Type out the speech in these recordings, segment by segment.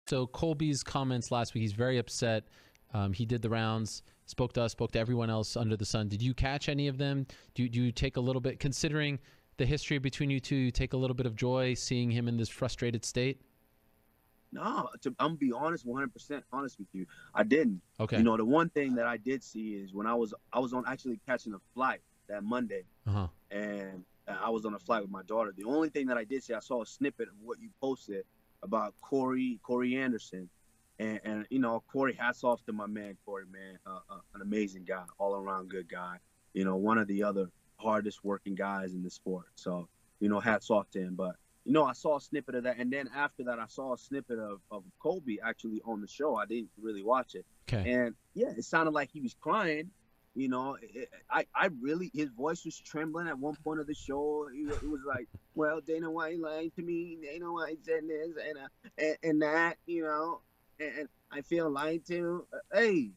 So Colby's comments last week, he's very upset. He did the rounds, spoke to us, spoke to everyone else under the sun. Did you catch any of them? Do you take a little bit, considering the history between you two, you take a little bit of joy seeing him in this frustrated state? No, I'm gonna be honest, 100% honest with you. I didn't. Okay. You know, the one thing that I did see is when I was on actually catching a flight that Monday, and I was on a flight with my daughter. The only thing that I did see, I saw a snippet of what you posted about Corey Anderson, and you know, Corey, hats off to my man Corey, man, an amazing guy, all around good guy. You know, one of the other hardest working guys in the sport. So, you know, hats off to him. But you know, I saw a snippet of that, and then after that, I saw a snippet of Colby actually on the show. I didn't really watch it, and yeah, it sounded like he was crying. You know, I really, his voice was trembling at one point of the show. It was like, well, Dana White lied to me. Dana White said this and that, you know, and I feel lied to. Hey,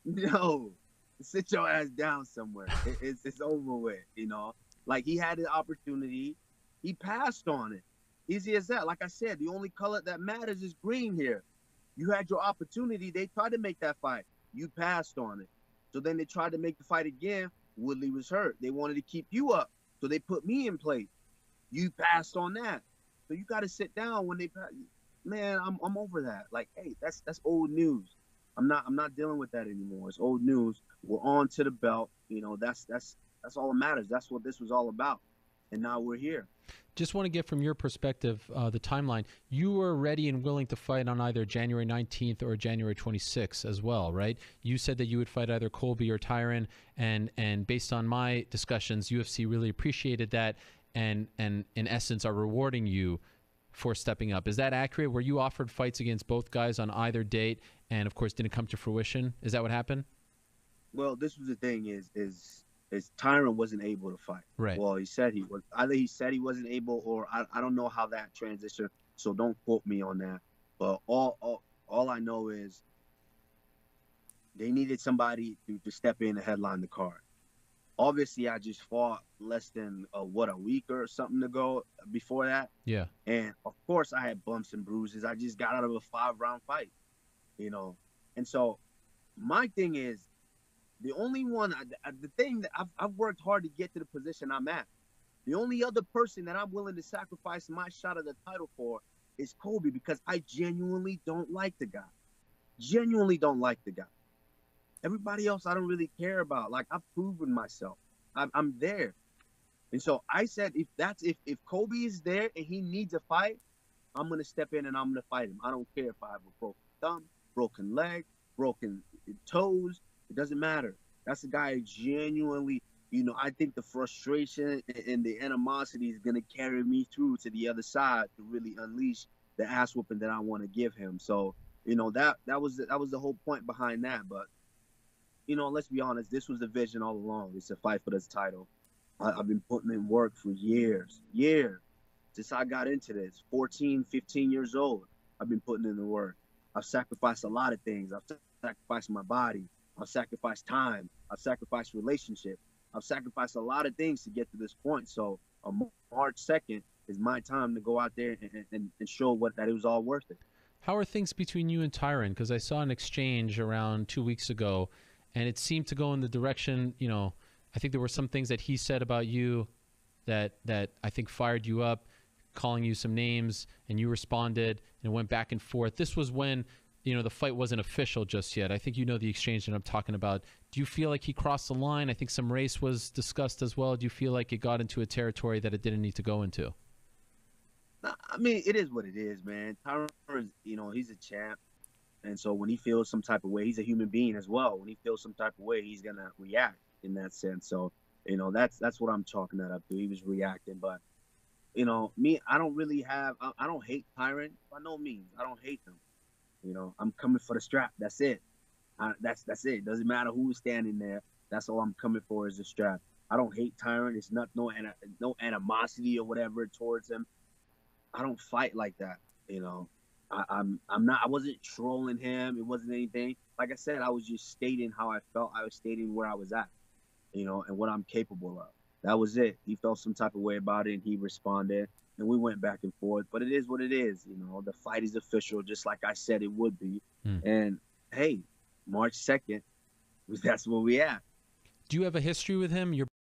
no, sit your ass down somewhere. It's over with, you know. Like, he had the opportunity. He passed on it. Easy as that. Like I said, the only color that matters is green here. You had your opportunity. They tried to make that fight. You passed on it. So then they tried to make the fight again. Woodley was hurt. They wanted to keep you up. So they put me in place. You passed on that. So you got to sit down when they pass. Man, I'm over that. Like, hey, that's old news. I'm not dealing with that anymore. It's old news. We're on to the belt. You know, that's all that matters. That's what this was all about. And now we're here. Just want to get from your perspective the timeline. You were ready and willing to fight on either January 19th or January 26th as well, right? You said that you would fight either Colby or Tyron, and based on my discussions, UFC really appreciated that and in essence are rewarding you for stepping up. Is that accurate? Were you offered fights against both guys on either date and, of course, didn't come to fruition? Is that what happened? Well, this was the thing is Tyron wasn't able to fight. Right. Well, he said he was. Either he said he wasn't able, or I don't know how that transitioned. So don't quote me on that. But all I know is they needed somebody to step in and headline the card. Obviously, I just fought less than a week or something ago before that. Yeah. And of course, I had bumps and bruises. I just got out of a 5-round fight, you know. And so my thing is, the only one, the thing that I've worked hard to get to the position I'm at. The only other person that I'm willing to sacrifice my shot at the title for is Colby, because I genuinely don't like the guy. Genuinely don't like the guy. Everybody else I don't really care about. Like, I've proven myself. I'm there. And so I said, if Colby is there and he needs a fight, I'm going to step in and I'm going to fight him. I don't care if I have a broken thumb, broken leg, broken toes. It doesn't matter. That's a guy who genuinely, you know, I think the frustration and the animosity is going to carry me through to the other side to really unleash the ass whooping that I want to give him. So, you know, that was the whole point behind that. But, you know, let's be honest, this was the vision all along. It's a fight for this title. I've been putting in work for years, since I got into this, 14, 15 years old. I've been putting in the work. I've sacrificed a lot of things. I've sacrificed my body. I've sacrificed time. I've sacrificed relationship. I've sacrificed a lot of things to get to this point. So March 2nd is my time to go out there and show that it was all worth it. How are things between you and Tyron? Because I saw an exchange around 2 weeks ago, and it seemed to go in the direction, you know, I think there were some things that he said about you that I think fired you up, calling you some names, and you responded, and it went back and forth. This was when, you know, the fight wasn't official just yet. I think you know the exchange that I'm talking about. Do you feel like he crossed the line? I think some race was discussed as well. Do you feel like it got into a territory that it didn't need to go into? I mean, it is what it is, man. Tyron, you know, he's a champ. And so when he feels some type of way, he's a human being as well. When he feels some type of way, he's going to react in that sense. So, you know, that's what I'm chalking that up to. He was reacting. But, you know, me, I don't really have, I don't hate Tyron by no means. I don't hate him. You know, I'm coming for the strap. That's it. That's it. Doesn't matter who's standing there. That's all I'm coming for is the strap. I don't hate Tyron. It's not no animosity or whatever towards him. I don't fight like that. You know, I'm not. I wasn't trolling him. It wasn't anything. Like I said, I was just stating how I felt. I was stating where I was at. You know, and what I'm capable of. That was it. He felt some type of way about it, and he responded. and we went back and forth. But it is what it is. You know, the fight is official, just like I said it would be. And hey, March 2nd, that's where we at. Do you have a history with him? Your